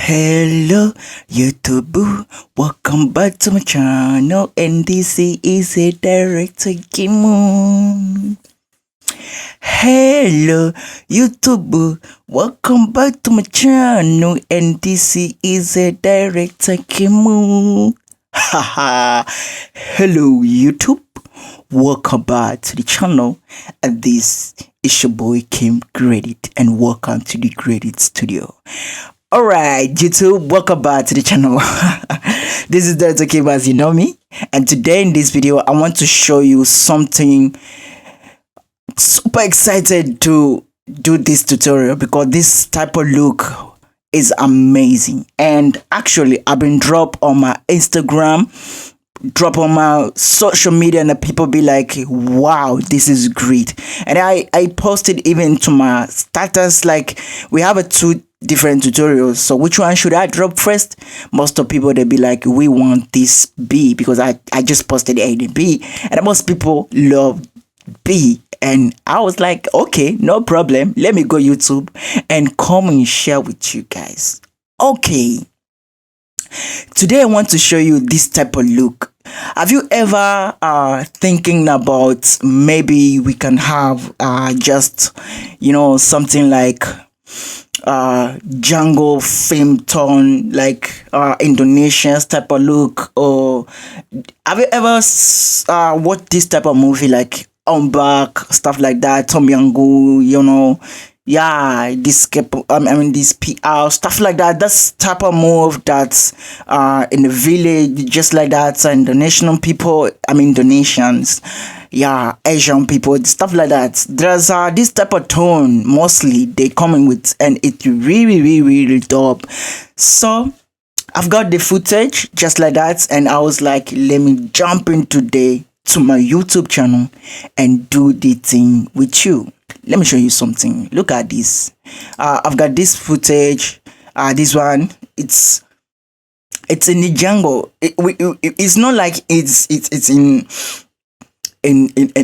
Hello YouTube, welcome back to my channel, and this is a director Kimon. Hello YouTube, welcome back to my channel, and this is a director Kimon. Haha. Hello YouTube, welcome back to the channel, and this is your boy Kim Gradit, and welcome to the Gradit Studio. Alright, YouTube, welcome back to the channel. This is Director Kim, as you know me, and today in this video I want to show you something. Super excited to do this tutorial because this type of look is amazing, and actually I've been drop on my Instagram, drop on my social media, and the people be like, wow, this is great. And I posted even to my status, like, we have a two different tutorials, so which one should I drop first? Most of people, they be like, we want this B, because I just posted A and B, and most people love B. And I was like, okay, no problem, let me go YouTube and come and share with you guys. Okay, today I want to show you this type of look. Have you ever thinking about maybe we can have just, you know, something like jungle film tone, like Indonesian type of look? Or have you ever watched this type of movie like Ombak, stuff like that, Tom Yangu, you know? Yeah, this this PR stuff like that. That's type of move that's in the village, just like that. And Indonesian people, Indonesians, yeah, Asian people, stuff like that. There's this type of tone mostly they coming with, and it's really dope. So I've got the footage just like that, and I was like, let me jump in today to my YouTube channel and do the thing with you. Let me show you something. Look at this. I've got this footage. This one, it's in the jungle. It's not like it's in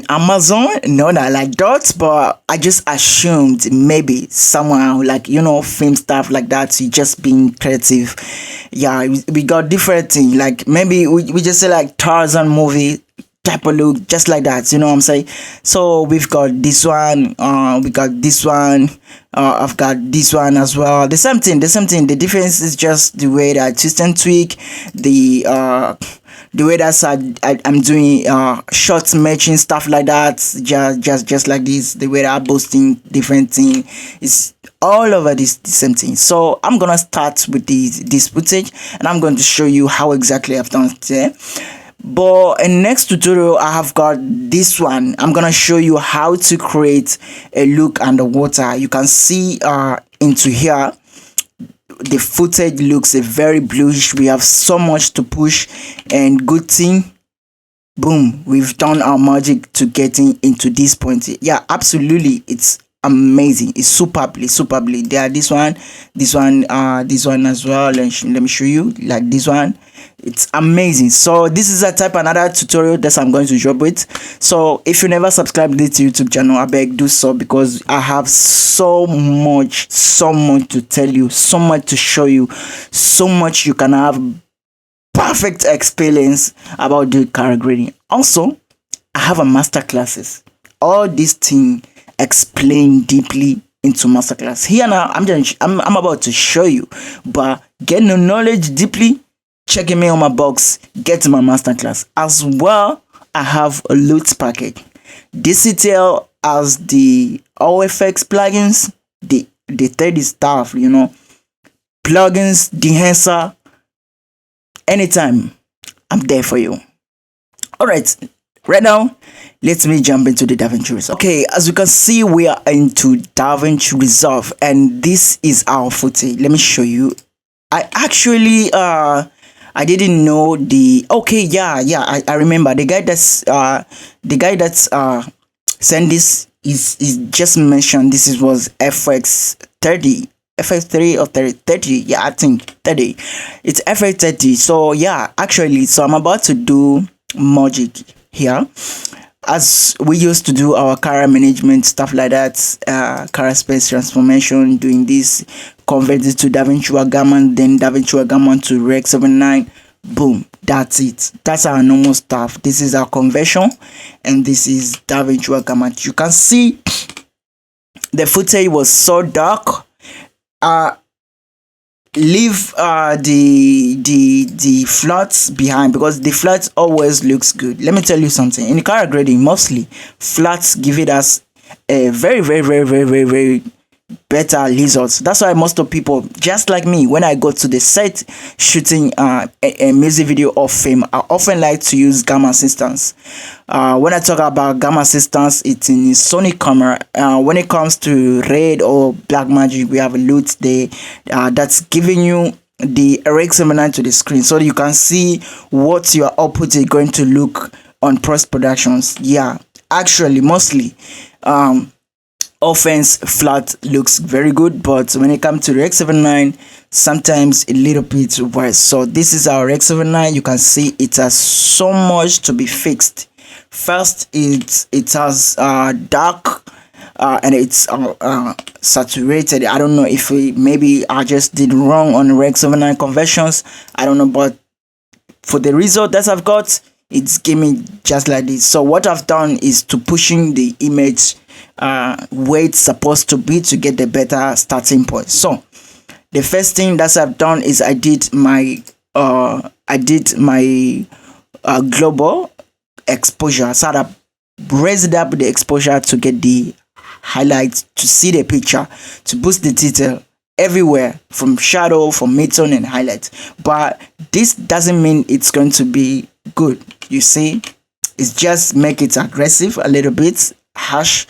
Amazon. No, not like that. But I just assumed maybe someone, like, you know, film stuff like that. So just being creative. Yeah, we got different things. Like maybe we just say like Tarzan movie type of look, just like that, you know what I'm saying? So we've got this one, we got this one, I've got this one as well. The same thing. The difference is just the way that I twist and tweak, the way that I'm doing shots matching, stuff like that, just like this. The way that I'm boasting different thing is all over the same thing. So I'm gonna start with this footage, and I'm going to show you how exactly I've done it there. But in next tutorial I have got this one. I'm gonna show you how to create a look underwater. You can see into here the footage looks a very bluish. We have so much to push, and good thing, boom, we've done our magic to getting into this point. Yeah, absolutely, it's amazing. It's superbly there. This one as well. Let me show you, like this one. It's amazing. So this is a type another tutorial that I'm going to drop with. So if you never subscribed to this YouTube channel, I beg do so, because I have so much to tell you, so much to show you, so much you can have perfect experience about the color grading. Also, I have a masterclasses. All these things explained deeply into masterclass. Here now, I'm about to show you, but getting the knowledge deeply, checking me on my box, get my masterclass as well. I have a loot package. This detail as the OFX plugins, the 30 stuff, you know, plugins, enhancer, anytime I'm there for you. All right, right now, let me jump into the Davinci Resolve. Okay, as you can see, we are into Davinci Resolve, and this is our footage. Let me show you. I actually I didn't know the. Okay, yeah, I remember the guy that's sent this is just mentioned this was FX30, FX3 or 30. Yeah, I think 30. It's FX30. So yeah, actually, so I'm about to do magic here. as we used to do our career management stuff like that, career space transformation, doing this, convert it to Davinci Wagaman, then Davinci Wagaman to Rec 79. Boom, that's it. That's our normal stuff. This is our conversion, and this is Davinci Wagaman. You can see the footage was so dark. Leave the flats behind, because the flats always looks good. Let me tell you something. In color grading, mostly flats give it us a very better results. That's why most of people, just like me, when I go to the set shooting a music video of fame, I often like to use gamma assistance. When I talk about gamma assistance, it's in Sony camera. When it comes to red or black magic, we have a loot there that's giving you the RX79 to the screen, so you can see what your output is going to look on post productions. Yeah, actually mostly offense flat looks very good, but when it comes to the X79, sometimes a little bit worse. So this is our X79. You can see it has so much to be fixed. First, it has dark and it's saturated. I don't know if maybe I just did wrong on the X79 conversions. I don't know, but for the result that I've got, it's giving just like this. So what I've done is to pushing the image where it's supposed to be to get the better starting point. So the first thing that I've done is I did my global exposure. So I raised up the exposure to get the highlights, to see the picture, to boost the detail everywhere, from shadow, from midtone and highlights. But this doesn't mean it's going to be good. You see, it's just make it aggressive a little bit, harsh,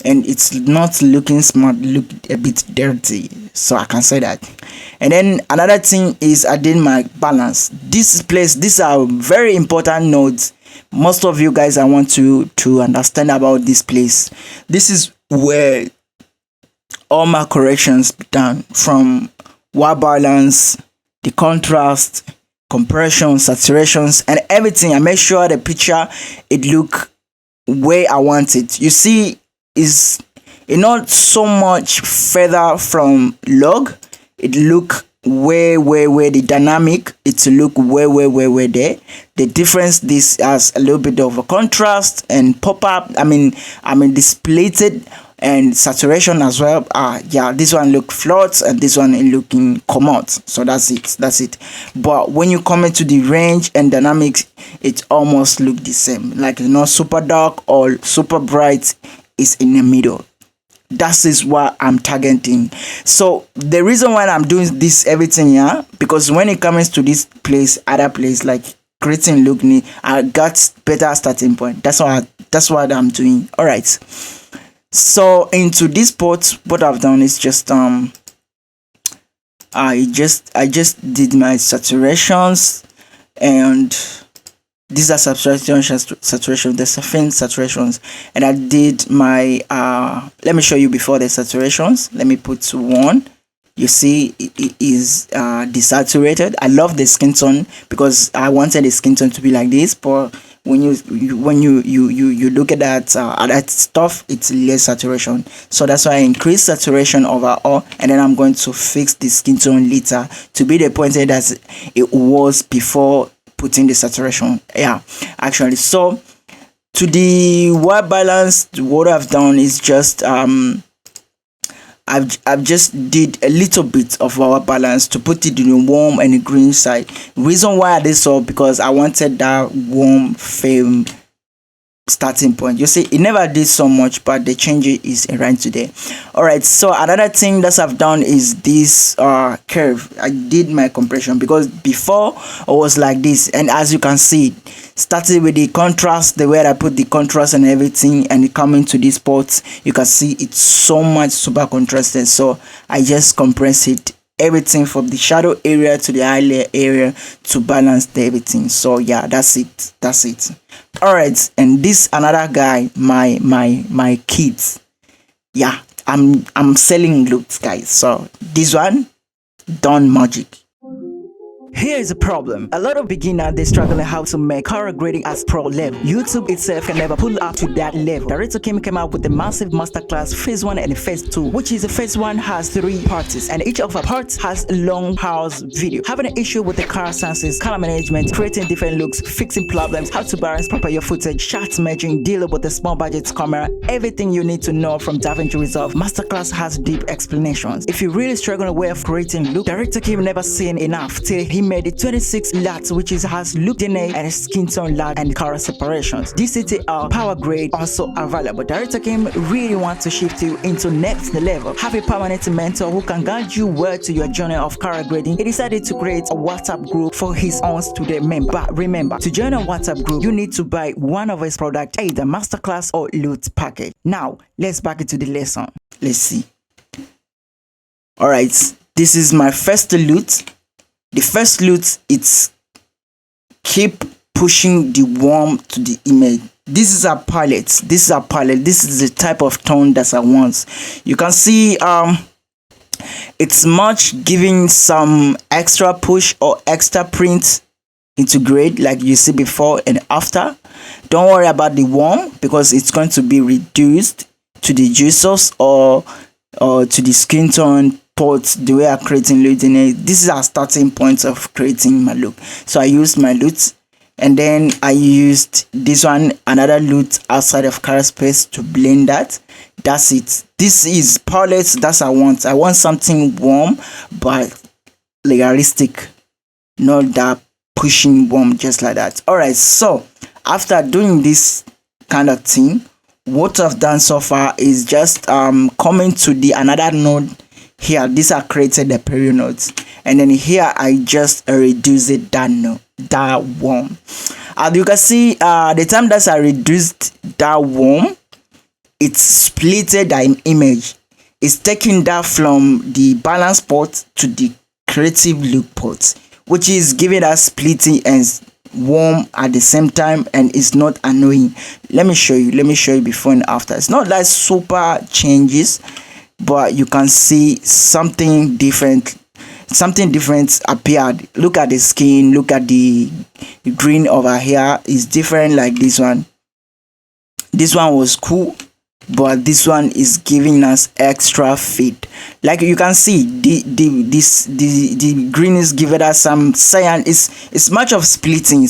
and it's not looking smart, look a bit dirty, so I can say that. And then another thing is I did my balance. These are very important notes. Most of you guys, I want to understand about this place. This is where all my corrections be done, from white balance, the contrast, compression, saturations, and everything. I make sure the picture it look where I want it. You see, is it not so much further from log. It look where the dynamic, it's look where there. The difference, this has a little bit of a contrast and pop up. I mean displayed and saturation as well. Yeah, this one look flat and this one looking come out. So that's it. But when you come into the range and dynamics, it almost look the same. Like, not super dark or super bright, is in the middle. That is what I'm targeting. So the reason why I'm doing this everything, yeah, because when it comes to this place, other place like creating look, I got better starting point. That's what I'm doing. All right. So into this part, what I've done is just I just did my saturations, and these are saturation, the surface saturations, and I did my let me show you before the saturations. Let me put 1. You see, it is desaturated. I love the skin tone because I wanted the skin tone to be like this, but when you look at that stuff, it's less saturation. So that's why I increase saturation overall, and then I'm going to fix the skin tone later to be the point that it was before putting the saturation. Yeah, actually. So to the white balance, what I've done is just I've just did a little bit of our balance to put it in the warm and the green side. Reason why I did so, because I wanted that warm fame starting point. You see, it never did so much, but the change is right today. All right, so another thing that I've done is this curve. I did my compression because before I was like this, and as you can see, started with the contrast, the way I put the contrast and everything, and coming to these spots, you can see it's so much super contrasted. So I just compress it, everything from the shadow area to the highlight area, to balance everything. So yeah, that's it. All right, and this another guy, my kids. Yeah, I'm selling looks, guys. So this one done magic. Here's the problem. A lot of beginners, they struggling how to make color grading as pro level. YouTube itself can never pull up to that level. Director Kim came out with the massive masterclass phase 1 and phase 2, which is the phase 1 has 3 parts, and each of the parts has a long pause video. Having an issue with the color senses, color management, creating different looks, fixing problems, how to balance proper your footage, shot merging, dealing with the small budget camera, everything you need to know from Davinci Resolve. Masterclass has deep explanations. If you really struggle with creating look, Director Kim never seen enough till he made it 26 LUTs, which has look DNA and Skintone LUT and color separations. DCTR power grade also available. Director Kim really wants to shift you into next level. Have a permanent mentor who can guide you well to your journey of color grading. He decided to create a WhatsApp group for his own student member. But remember, to join a WhatsApp group, you need to buy one of his products, either Masterclass or LUT package. Now, let's back into the lesson. Let's see. Alright, this is my first LUT. The first LUT, it's keep pushing the worm to the image. This is a palette. This is the type of tone that I want. You can see it's much giving some extra push or extra print into grade like you see before and after. Don't worry about the worm because it's going to be reduced to the juices or to the skin tone ports the way I'm creating LUT in it. This is our starting point of creating my look. So I used my LUT and then I used this one, another LUT outside of color space to blend that. That's it. This is palette that I want. I want something warm but realistic, not that pushing warm just like that. Alright, so after doing this kind of thing, what I've done so far is just coming to the another node here. These are created the period nodes, and then here I just reduce it that warm. As you can see, the time that I reduced that warm, it's splitted the image. It's taking that from the balance port to the creative look port, which is giving us splitting and warm at the same time, and it's not annoying. Let me show you before and after. It's not like super changes, but you can see something different appeared. Look at the skin, look at the green over here. It's different. Like this one was cool, but this one is giving us extra fit. Like you can see, the green is giving us some cyan. It's much of splitting.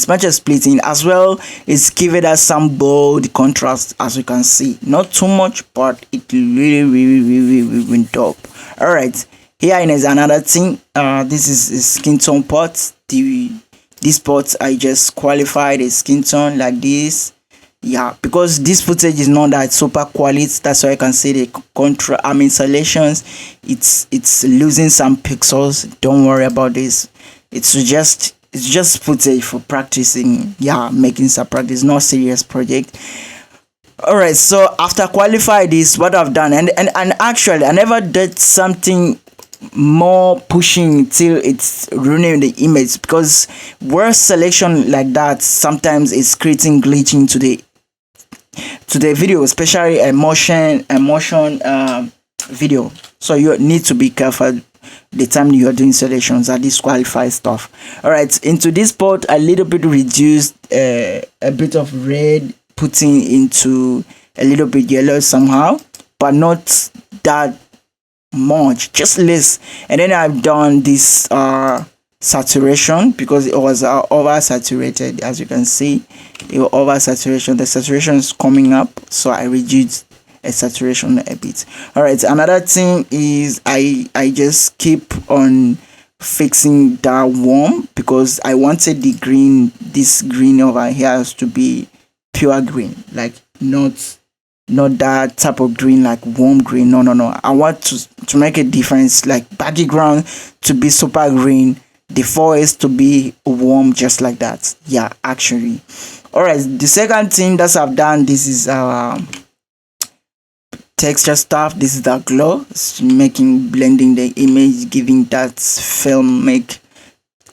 As well. It's giving us some bold contrast, as you can see. Not too much, but it really went up. All right, here is another thing. This is skin tone pot. This pot I just qualified a skin tone like this. Yeah, because this footage is not that super quality, that's why I can see the selections. It's losing some pixels. Don't worry about this. It's just footage for practicing. Yeah, making some practice, not serious project. Alright, so after qualify this, what I've done, and actually I never did something more pushing till it's ruining the image, because worse selection like that sometimes it's creating glitching to the video, especially a motion video. So you need to be careful the time you are doing selections and disqualify stuff. All right, into this part a little bit reduced a bit of red, putting into a little bit yellow somehow, but not that much, just less. And then I've done this saturation because it was over saturated. As you can see, it was over saturation. The saturation is coming up, so I reduced a saturation a bit. All right, another thing is I just keep on fixing that warm because I wanted this green over here to be pure green, like not that type of green like warm green. No, I want to make a difference, like background to be super green, the forest to be warm, just like that. Yeah, actually. All right, the second thing that I've done, this is texture stuff. This is the glow. It's blending the image, giving that filmic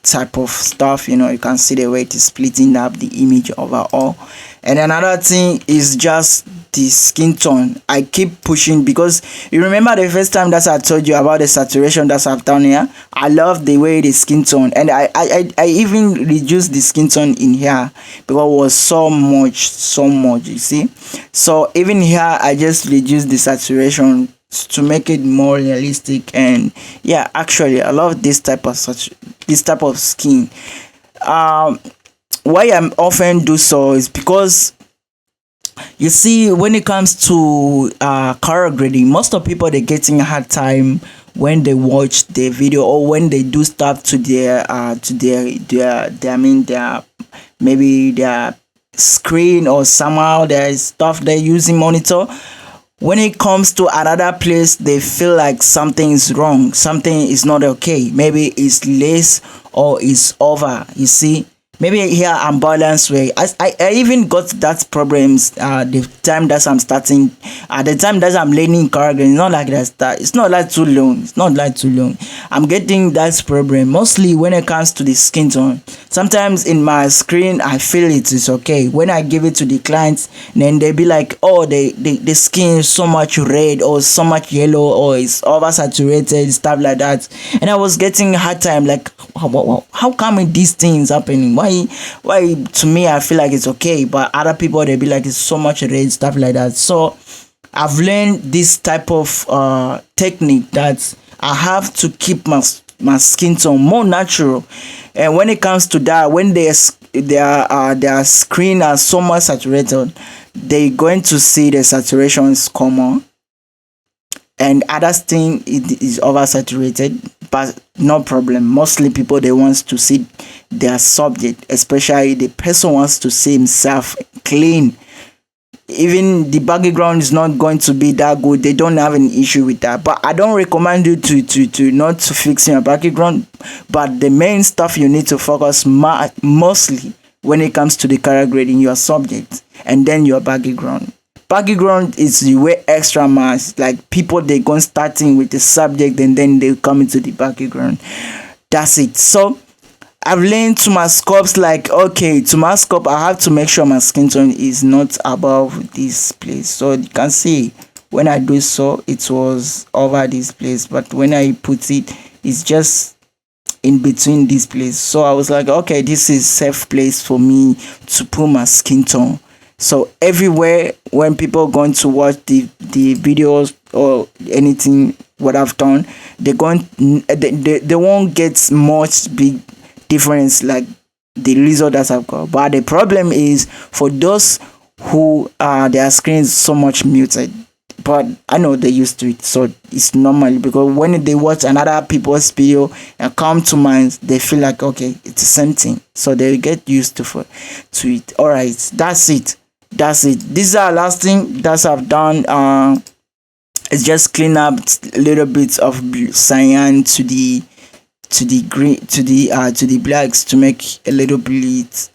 type of stuff. You know, you can see the way it is splitting up the image overall. And another thing is just the skin tone. I keep pushing because you remember the first time that I told you about the saturation that I've done here. I love the way the skin tone, and I even reduced the skin tone in here because it was so much. You see, so even here I just reduced the saturation to make it more realistic. And yeah, actually I love this type of skin. um why I'm often do so is because you see, when it comes to color grading, most of people they getting a hard time when they watch the video or when they do stuff to their I mean their maybe their screen, or somehow there's stuff they're using monitor. When it comes to another place, they feel like something is wrong, something is not okay, maybe it's less or it's over. You see, maybe here I'm balanced way. I even got that problems the time that I'm starting, the time that I'm learning character. It's not like that. It's not like too long. It's not like too long. I'm getting that problem mostly when it comes to the skin tone. Sometimes in my screen I feel it is okay. When I give it to the clients, then they be like, oh, the skin is so much red or so much yellow or it's oversaturated, stuff like that. And I was getting a hard time like, how come these things happening? Why to me I feel like it's okay, but other people they be like it's so much red, stuff like that. So I've learned this type of technique that I have to keep my skin tone more natural. And when it comes to that, when their screen are so much saturated, they going to see the saturations common, and others think it is oversaturated, but no problem. Mostly people they wants to see their subject, especially the person wants to see himself clean. Even the background is not going to be that good, they don't have an issue with that. But I don't recommend you to not to fix your background, but the main stuff you need to focus mostly when it comes to the color grading, your subject and then your background is the way extra mass, like people they go starting with the subject and then they come into the background. That's it. So I've learned to my scopes, like okay, to my scope I have to make sure my skin tone is not above this place. So you can see when I do so it was over this place, but when I put it, it's just in between this place. So I was like, okay, this is safe place for me to put my skin tone. So everywhere when people going to watch the videos or anything what I've done, they won't get much big difference like the result that I've got. But the problem is for those who their screen is so much muted. But I know they used to it, so it's normal because when they watch another people's video and come to mine, they feel like okay, it's the same thing. So they get used to it. Alright, that's it. This is our last thing that I've done. It's just clean up a little bit of cyan to the green to the blacks to make a little bit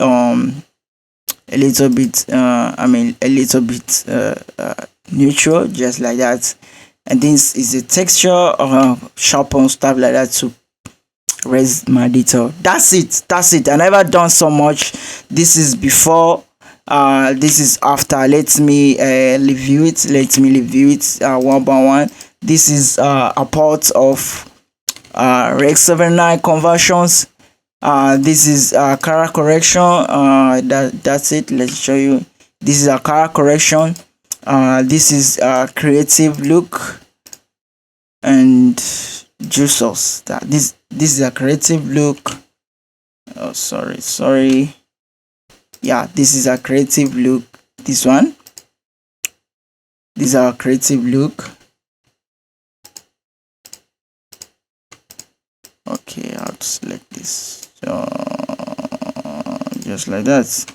neutral, just like that. And this is a texture sharpen stuff like that to raise my detail. That's it. I never done so much. This is before, this is after. Let me review it one by one. This is a part of Rex 79 conversions. This is color correction. That's it. Let's show you. This is a color correction. This is creative look and juice. This is a creative look. Oh, sorry. Yeah, this is a creative look. This one. This is our creative look. Okay, I'll select this. Just like that.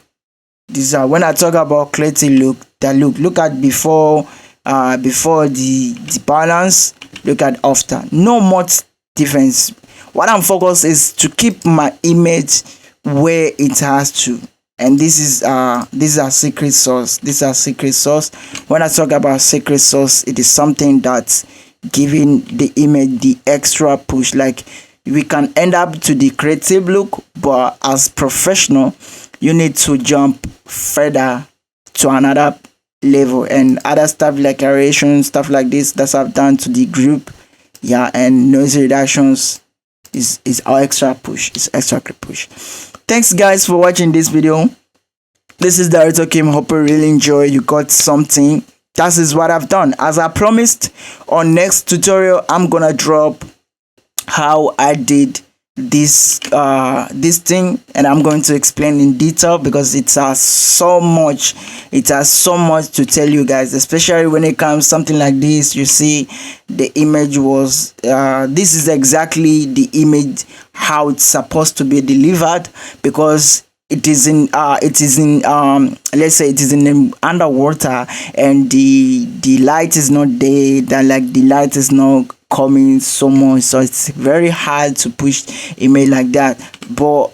These are when I talk about creative look. Look at before the balance. Look at after. No much difference. What I'm focused is to keep my image where it has to. And this is a secret sauce. When I talk about secret sauce, it is something that's giving the image the extra push. Like we can end up to the creative look, but as professional, you need to jump further to another level, and other stuff like aeration, stuff like this that I've done to the group. Yeah, and noise reductions is our extra push. It's extra push. Thanks guys for watching this video. This is Director Kim. Hope you really enjoy. You got something. That is what I've done. As I promised, on next tutorial I'm gonna drop how I did this thing, and I'm going to explain in detail because it has so much to tell you guys, especially when it comes something like this. You see the image was this is exactly the image how it's supposed to be delivered, because it is in let's say it is in underwater, and the light is not there, that like the light is not coming so much, so it's very hard to push email like that. But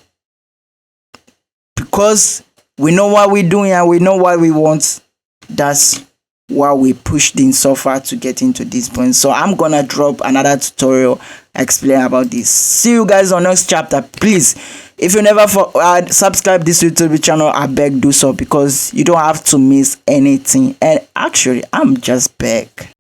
because we know what we're doing and we know what we want, that's why we pushed in so far to get into this point. So I'm gonna drop another tutorial explain about this. See you guys on next chapter. Please, if you never subscribe this YouTube channel, I beg do so, because you don't have to miss anything. And actually I'm just back.